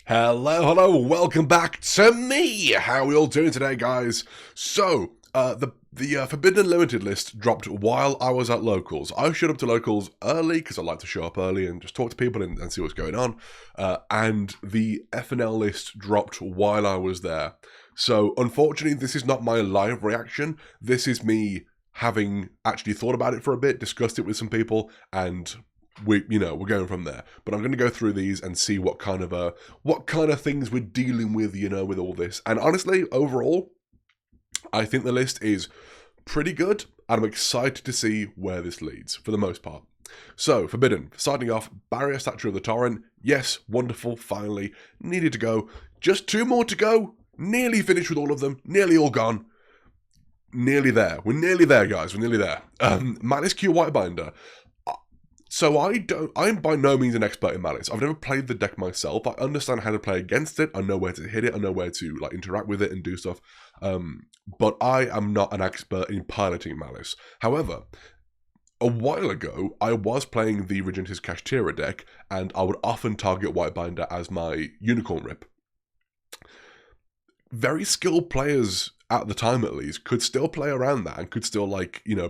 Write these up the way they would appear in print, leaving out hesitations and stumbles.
Hello, welcome back to me. How are we all doing today, guys? So, the Forbidden Unlimited list dropped while I was at Locals. I showed up to Locals early because I like to show up early and just talk to people and see what's going on. And the FNL list dropped while I was there. So, unfortunately, this is not my live reaction. This is me having actually thought about it for a bit, discussed it with some people, and we're going from there. But I'm going to go through these and see what kind of things we're dealing with, with all this. And honestly, overall, I think the list is pretty good, and I'm excited to see where this leads, for the most part. So, Forbidden, starting off, Barrier Statue of the Torrent. Yes, wonderful, finally. Needed to go. Just 2 more to go. Nearly finished with all of them. Nearly all gone. Nearly there. We're nearly there, guys. We're nearly there. Malice Q Whitebinder. So I'm by no means an expert in Malice. I've never played the deck myself. I understand how to play against it. I know where to hit it. I know where to interact with it and do stuff. But I am not an expert in piloting Malice. However, a while ago, I was playing the Regentis Kashtira deck, and I would often target Whitebinder as my Unicorn Rip. Very skilled players, at the time at least, could still play around that and could still,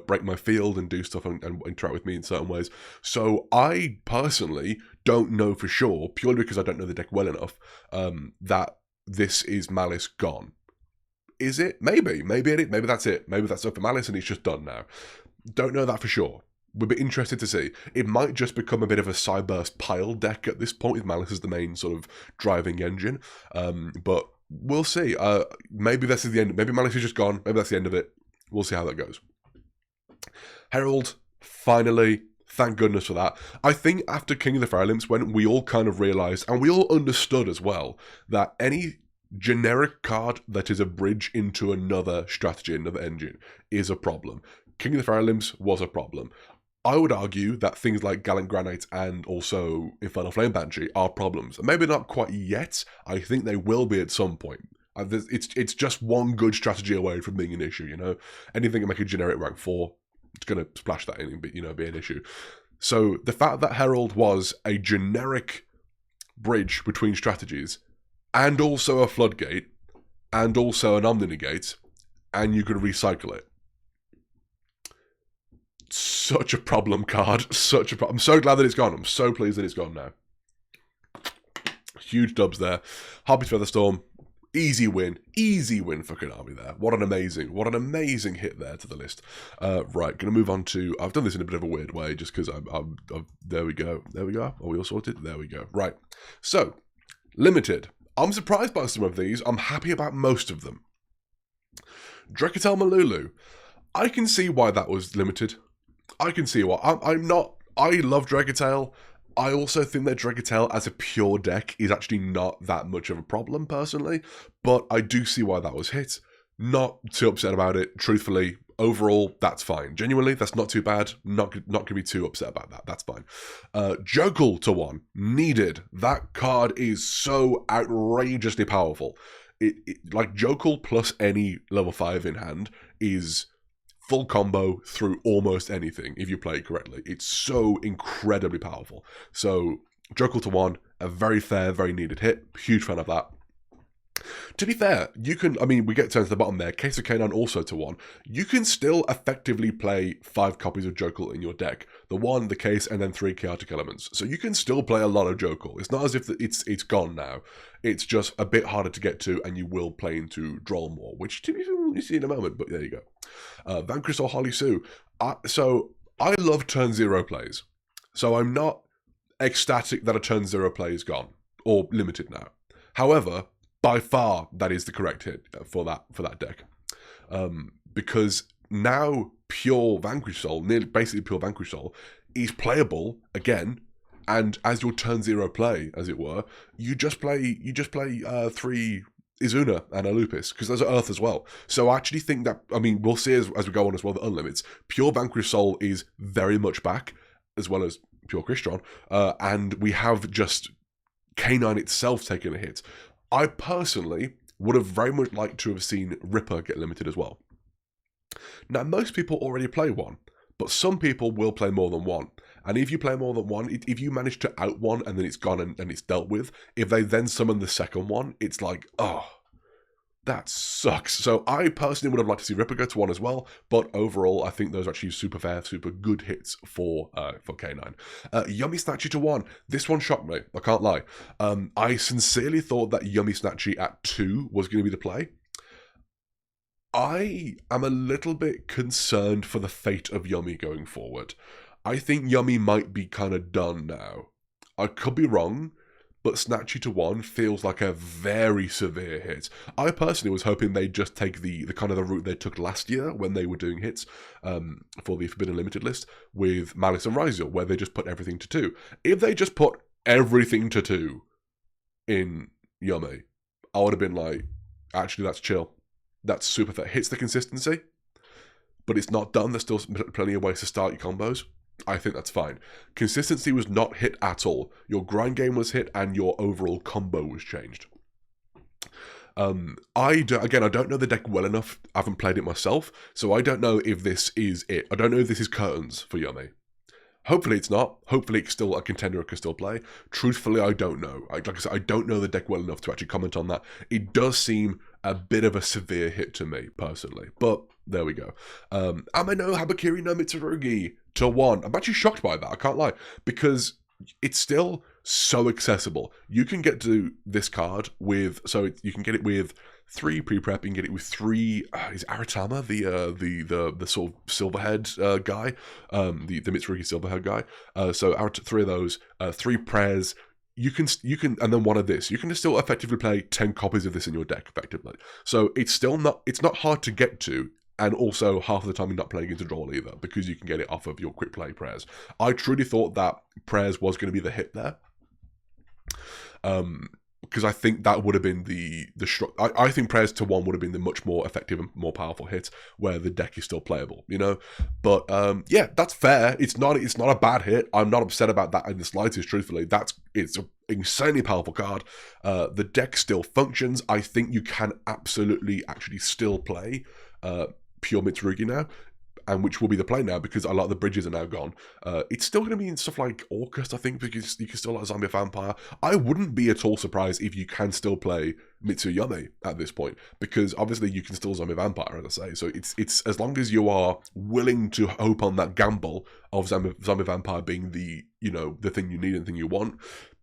break my field and do stuff and interact with me in certain ways. So I personally don't know for sure, purely because I don't know the deck well enough, that this is Malice gone. Is it? Maybe. Maybe that's it. Maybe that's over Malice and it's just done now. Don't know that for sure. We'd be interested to see. It might just become a bit of a Cyburst pile deck at this point, with Malice as the main sort of driving engine. But we'll see. Maybe this is the end. Maybe Malice is just gone. Maybe that's the end of it. We'll see how that goes. Herald, finally. Thank goodness for that. I think after King of the Fire Lymphs, when we all kind of realised, and we all understood as well, that any generic card that is a bridge into another strategy, another engine, is a problem. King of the Fire Lymphs was a problem. I would argue that things like Gallant Granite and also Infernal Flame Banshee are problems. Maybe not quite yet. I think they will be at some point. It's just one good strategy away from being an issue, Anything that make a generic rank 4, it's going to splash that in and be an issue. So the fact that Herald was a generic bridge between strategies, and also a Floodgate, and also an Omni-Negate, and you could recycle it. Such a problem card. Such a problem. I'm so glad that it's gone. I'm so pleased that it's gone now. Huge dubs there. Harpy's Featherstorm. Easy win. Easy win for Konami there. What an amazing hit there to the list. Right, going to move on to... I've done this in a bit of a weird way, just because I'm there we go. There we go. Are we all sorted? There we go. Right. So, Limited. I'm surprised by some of these. I'm happy about most of them. Drekatel Malulu. I can see why that was limited. I can see why. I love Drekatel. I also think that Drekatel as a pure deck is actually not that much of a problem, personally. But I do see why that was hit. Not too upset about it, truthfully. Overall, that's fine. Genuinely, that's not too bad. Not going to be too upset about that. That's fine. Jokul to 1. Needed. That card is so outrageously powerful. Like Jokul plus any level 5 in hand is full combo through almost anything if you play it correctly. It's so incredibly powerful. So Jokul to 1, a very fair, very needed hit. Huge fan of that. To be fair, you can, we get down to the bottom there, Case of Canine also to 1. You can still effectively play 5 copies of Jokul in your deck. The 1, the Case, and then 3 Chaotic Elements. So you can still play a lot of Jokul. It's not as if it's gone now. It's just a bit harder to get to, and you will play into Droll more, which you see in a moment, but there you go. Vanquish or Holly Sue. So I love turn 0 plays. So I'm not ecstatic that a turn 0 play is gone, or limited now. However, by far, that is the correct hit for that deck. Because now pure Vanquish Soul, basically pure Vanquish Soul, is playable again, and as your turn 0 play, as it were, you just play 3 Izuna and a Lupus, because there's Earth as well. So I actually think that, we'll see as we go on as well, the Unlimits. Pure Vanquish Soul is very much back, as well as pure Crystron, and we have just Canine itself taking a hit. I personally would have very much liked to have seen Ripper get limited as well. Now, most people already play 1, but some people will play more than 1. And if you play more than one, if you manage to out one and then it's gone and it's dealt with, if they then summon the second one, it's like, oh, that sucks. So I personally would have liked to see Ripper go to 1 as well, but overall, I think those are actually super fair, super good hits for K9. Yummy Snatchy to 1. This one shocked me, I can't lie. I sincerely thought that Yummy Snatchy at 2 was going to be the play. I am a little bit concerned for the fate of Yummy going forward. I think Yummy might be kind of done now. I could be wrong, but Snatchy to 1 feels like a very severe hit. I personally was hoping they'd just take the kind of the route they took last year when they were doing hits for the Forbidden Limited list with Malice and Ryzel, where they just put everything to 2. If they just put everything to 2 in Yummy, I would have been like, actually, that's chill. That's super fair. Hits the consistency, but it's not done. There's still plenty of ways to start your combos. I think that's fine. Consistency was not hit at all. Your grind game was hit and your overall combo was changed. I don't know the deck well enough. I haven't played it myself, so I don't know if this is it. I don't know if this is curtains for Yummy. Hopefully it's not. Hopefully it's still a contender it can still play. Truthfully, I don't know. Like I said, I don't know the deck well enough to actually comment on that. It does seem a bit of a severe hit to me, personally. But there we go. Ameno Habakiri no Mitsurugi to 1. I'm actually shocked by that, I can't lie. Because it's still so accessible. You can get to this card with... you can get it with 3 pre-prep, you can get it with 3... is Aratama the sort of Silverhead guy? The Mitsurugi Silverhead guy. So 3 of those, 3 prayers... You can, and then 1 of this. You can still effectively play 10 copies of this in your deck, effectively. So it's not hard to get to, and also half of the time you're not playing into draw either, because you can get it off of your quick play prayers. I truly thought that prayers was going to be the hit there. Because I think that would have been I think prayers to 1 would have been the much more effective and more powerful hit, where the deck is still playable, you know. But yeah, that's fair. It's not a bad hit. I'm not upset about that in the slightest. Truthfully, it's an insanely powerful card. The deck still functions. I think you can absolutely actually still play pure Mitsurugi now, and which will be the play now because a lot of the bridges are now gone. It's still going to be in stuff like Orcust, I think, because you can still like Zombie Vampire. I wouldn't be at all surprised if you can still play Mitsuyame at this point, because obviously you can still Zombie Vampire, as I say. So it's as long as you are willing to hope on that gamble of Zombie Vampire being the thing you need and the thing you want,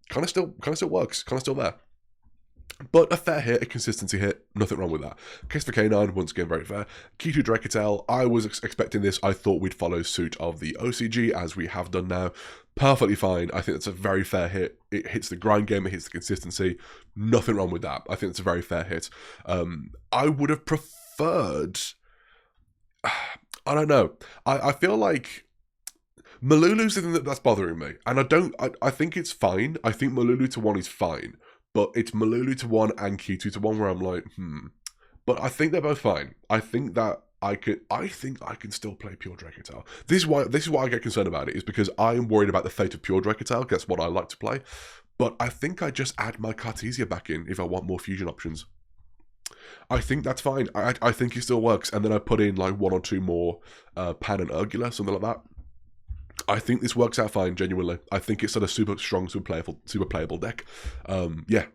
kind of still works, kind of still there. But a fair hit, a consistency hit, nothing wrong with that. Case for K9, once again, very fair. Kitu Dracatel, I was expecting this. I thought we'd follow suit of the OCG, as we have done now. Perfectly fine. I think it's a very fair hit. It hits the grind game, it hits the consistency. Nothing wrong with that. I think it's a very fair hit. I would have preferred... I don't know. I feel like... Malulu's the thing that's bothering me. And I think it's fine. I think Malulu to 1 is fine. But it's Malulu to 1 and Kitu to 1 where I'm like, But I think they're both fine. I think I can still play Pure Dracatel. This is why I get concerned about it, is because I'm worried about the fate of Pure Dracatel. That's what I like to play. But I think I just add my Cartesia back in if I want more fusion options. I think that's fine. I think it still works. And then I put in like 1 or 2 more Pan and Urgula, something like that. I think this works out fine, genuinely. I think it's a super strong, super playable deck. Yeah,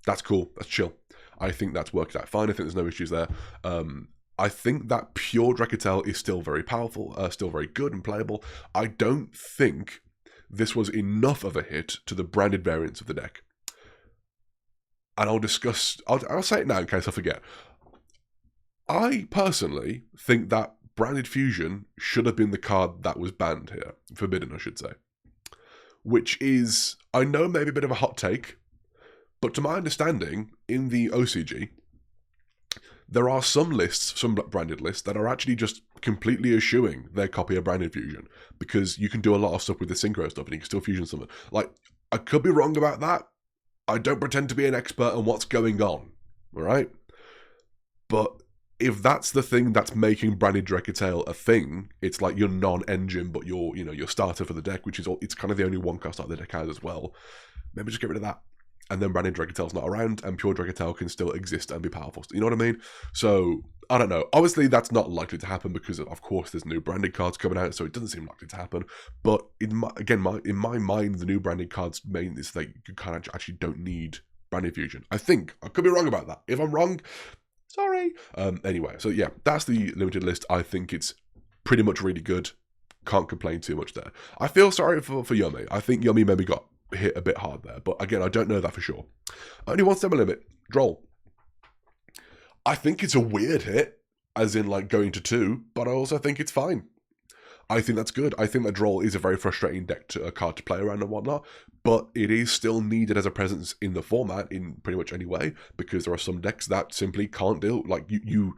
that's cool. That's chill. I think that's worked out fine. I think there's no issues there. I think that pure Dracatel is still very powerful, still very good and playable. I don't think this was enough of a hit to the branded variants of the deck. And I'll say it now in case I forget. I personally think that Branded Fusion should have been the card that was banned here. Forbidden, I should say. Which is, I know, maybe a bit of a hot take, but to my understanding, in the OCG, there are some lists, some branded lists, that are actually just completely eschewing their copy of Branded Fusion, because you can do a lot of stuff with the Synchro stuff, and you can still fusion something. Like, I could be wrong about that. I don't pretend to be an expert on what's going on, alright? But if that's the thing that's making Branded Dracatel a thing, it's like your non-engine, but your starter for the deck, which is it's kind of the only one card start the deck has as well. Maybe just get rid of that. and then Branded Dragatail's not around, and Pure Dragatail can still exist and be powerful. You know what I mean? So, I don't know. Obviously, that's not likely to happen because, of course, there's new branded cards coming out, so it doesn't seem likely to happen. But, in my mind, the new branded cards mean is that you kind of actually don't need Branded Fusion. I think. I could be wrong about that. If I'm wrong, sorry. Anyway, so yeah, that's the limited list. I think it's pretty much really good. Can't complain too much there. I feel sorry for Yummy. I think Yummy maybe got hit a bit hard there, but again, I don't know that for sure. Only one stamina limit. Droll. I think it's a weird hit, as in like going to 2, but I also think it's fine. I think that's good. I think that Droll is a very frustrating card to play around and whatnot, but it is still needed as a presence in the format in pretty much any way, because there are some decks that simply can't deal. Like, you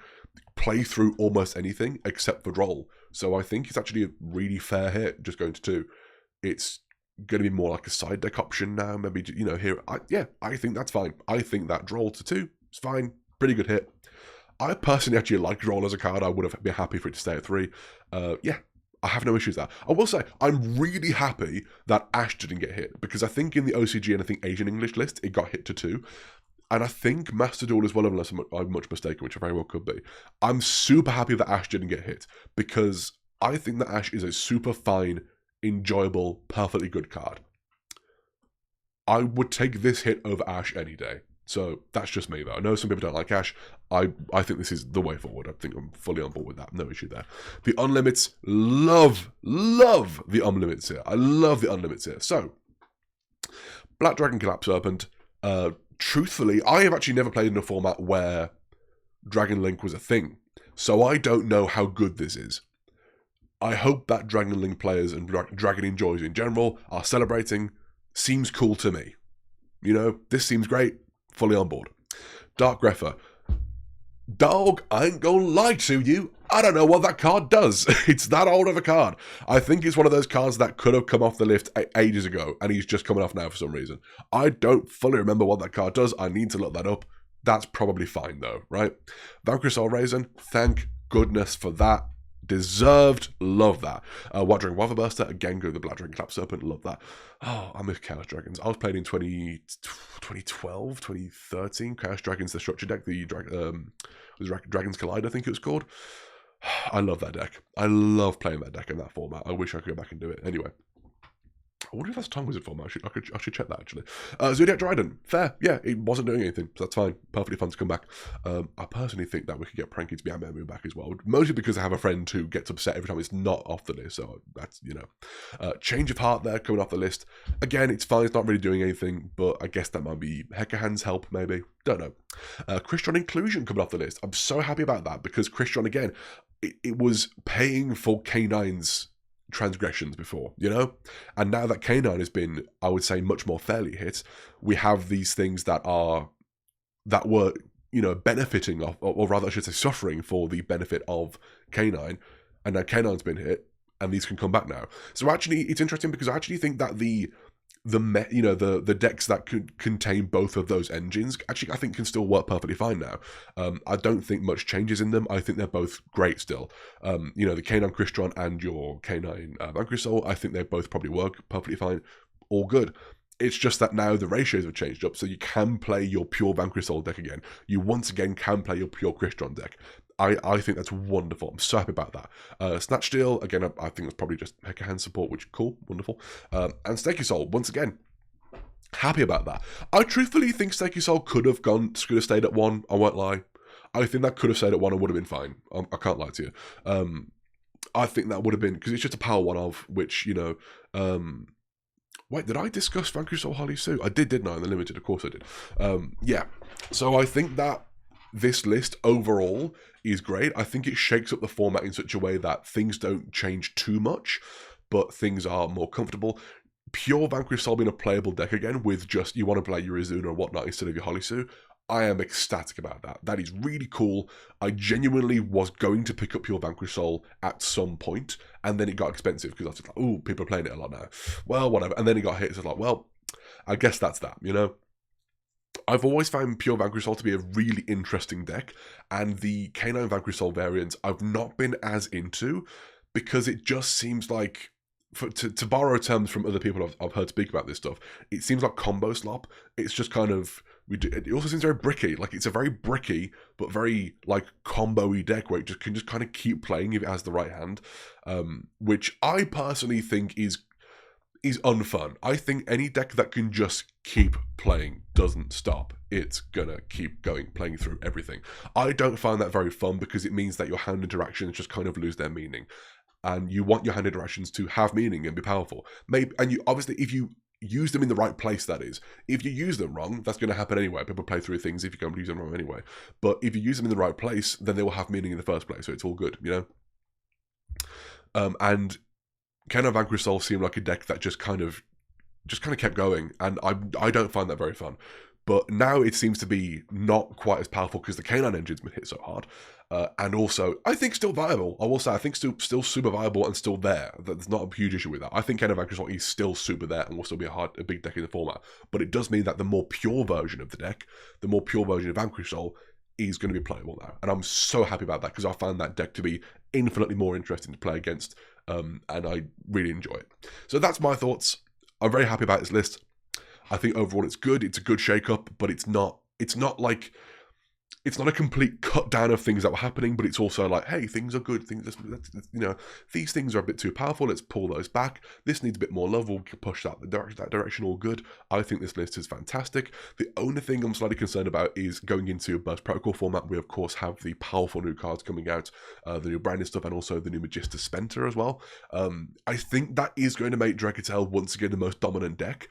play through almost anything except for Droll. So I think it's actually a really fair hit just going to 2. It's going to be more like a side deck option now, maybe, you know, here. I think that's fine. I think that Droll to 2 is fine. Pretty good hit. I personally actually like Droll as a card. I would have been happy for it to stay at 3. Yeah. I have no issues there. I will say, I'm really happy that Ash didn't get hit, because I think in the OCG and I think Asian English list, it got hit to 2. And I think Master Duel as well, unless I'm much mistaken, which I very well could be. I'm super happy that Ash didn't get hit, because I think that Ash is a super fine, enjoyable, perfectly good card. I would take this hit over Ash any day. So that's just me, though. I know some people don't like Ash. I think this is the way forward. I think I'm fully on board with that. No issue there. The Unlimits, love the Unlimits here. I love the Unlimits here. So, Black Dragon Collapse Serpent. Truthfully, I have actually never played in a format where Dragon Link was a thing. So I don't know how good this is. I hope that Dragon Link players and Dragon enjoys in general are celebrating. Seems cool to me. You know, this seems great. Fully on board. Dark Grepher. Dog, I ain't gonna lie to you. I don't know what that card does. It's that old of a card. I think it's one of those cards that could have come off the list ages ago, and he's just coming off now for some reason. I don't fully remember what that card does. I need to look that up. That's probably fine, though, right? Valkyrie Soul Raisin. Thank goodness for that. Deserved. Love that. White Dragon Water Burster. Again, go to the Black Dragon Clap Serpent. Love that. Oh, I miss Chaos Dragons. I was playing in 2012, 2013. Chaos Dragons, the structure deck. The Dragons Collide, I think it was called. I love that deck. I love playing that deck in that format. I wish I could go back and do it. Anyway. I wonder if that's Tongue Wizard format. I should check that, actually. Zodiac Dryden. Fair. Yeah, it wasn't doing anything, so that's fine. Perfectly fun to come back. I personally think that we could get Pranky to be Ant-Man back as well. Mostly because I have a friend who gets upset every time it's not off the list, so that's, you know. Change of Heart there, coming off the list. Again, it's fine. It's not really doing anything, but I guess that might be Hekahan's help, maybe. Don't know. Crystron Inclusion coming off the list. I'm so happy about that, because Crystron, again, it was paying for K9's transgressions before, you know, and now that K9 has been, I would say, much more fairly hit, we have these things that were, you know, benefiting of, or rather I should say suffering for the benefit of K9, and now K9's been hit, and these can come back now. So actually, it's interesting, because I actually think that the decks that could contain both of those engines, actually, I think can still work perfectly fine now. I don't think much changes in them. I think they're both great still. You know, the K9 Crystron and your K9 Valkyrie Soul, I think they both probably work perfectly fine. All good. It's just that now the ratios have changed up, so you can play your pure Valkyrie Soul deck again. You once again can play your pure Crystron deck. I think that's wonderful. I'm so happy about that. Snatch Steel, again, I think that's probably just Hekahan support, which cool, wonderful. And Stakey Soul, once again, happy about that. I truthfully think Stakey Soul could have stayed at 1, I won't lie. I think that could have stayed at 1 and would have been fine. I can't lie to you. I think that would have been, because it's just a power 1 of, which, you know, wait, did I discuss Valkyrie Soul Harley Sue? I did, didn't I? In the limited, of course I did. Yeah, so I think that this list overall is great. I think it shakes up the format in such a way that things don't change too much, but things are more comfortable. Pure Valkyrie Soul being a playable deck again, with just, you want to play your Izuna or whatnot instead of your Holisu. I am ecstatic about that. That is really cool. I genuinely was going to pick up Pure Valkyrie Soul at some point, and then it got expensive, because I was like, oh, people are playing it a lot now. Well, whatever. And then it got hit, so I was like, well, I guess that's that, you know? I've always found Pure Valkyrie Soul to be a really interesting deck, and the K9 Valkyrie Soul variants I've not been as into, because it just seems like, to borrow terms from other people I've heard speak about this stuff, it seems like combo slop. It's just kind of, it also seems very bricky. Like, it's a very bricky but very like combo-y deck where it just can just kind of keep playing if it has the right hand, which I personally think is unfun. I think any deck that can just keep playing doesn't stop. It's gonna keep going, playing through everything. I don't find that very fun because it means that your hand interactions just kind of lose their meaning. And you want your hand interactions to have meaning and be powerful. Maybe, and you obviously, if you use them in the right place, that is. If you use them wrong, that's going to happen anyway. People play through things if you go and use them wrong anyway. But if you use them in the right place, then they will have meaning in the first place. So it's all good, you know. And Kena Vanquish Soul seemed like a deck that just kind of kept going, and I don't find that very fun. But now it seems to be not quite as powerful because the Canine engine's been hit so hard. And also, I think still viable. I will say, I think still super viable and still there. There's not a huge issue with that. I think Kena Vanquish Soul is still super there and will still be a big deck in the format. But it does mean that the more pure version of the deck, the more pure version of Vanquish Soul, is going to be playable now. And I'm so happy about that because I found that deck to be infinitely more interesting to play against. And I really enjoy it. So that's my thoughts. I'm very happy about this list. I think overall it's good. It's a good shake-up, but it's not a complete cut down of things that were happening, but it's also like, hey, things are good. These things are a bit too powerful. Let's pull those back. This needs a bit more love. We'll push that direction. All good. I think this list is fantastic. The only thing I'm slightly concerned about is going into a Burst Protocol format. We, of course, have the powerful new cards coming out, the new branded stuff, and also the new Magista Spenter as well. I think that is going to make Dracatel once again the most dominant deck.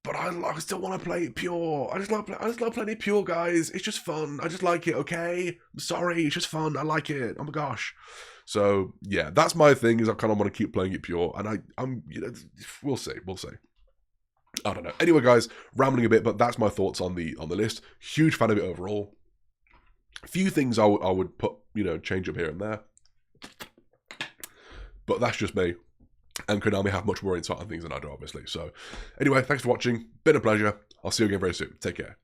But I still want to play it pure. I just love playing it pure, guys. It's just fun. I just like it, okay? I'm sorry, it's just fun. I like it. Oh my gosh. So, yeah, that's my thing, is I kind of want to keep playing it pure. And I'm we'll see. I don't know. Anyway, guys, rambling a bit, but that's my thoughts on the list. Huge fan of it overall. A few things I would put, change up here and there. But that's just me. And Konami have much more insight on things than I do, obviously. So, anyway, thanks for watching. Been a pleasure. I'll see you again very soon. Take care.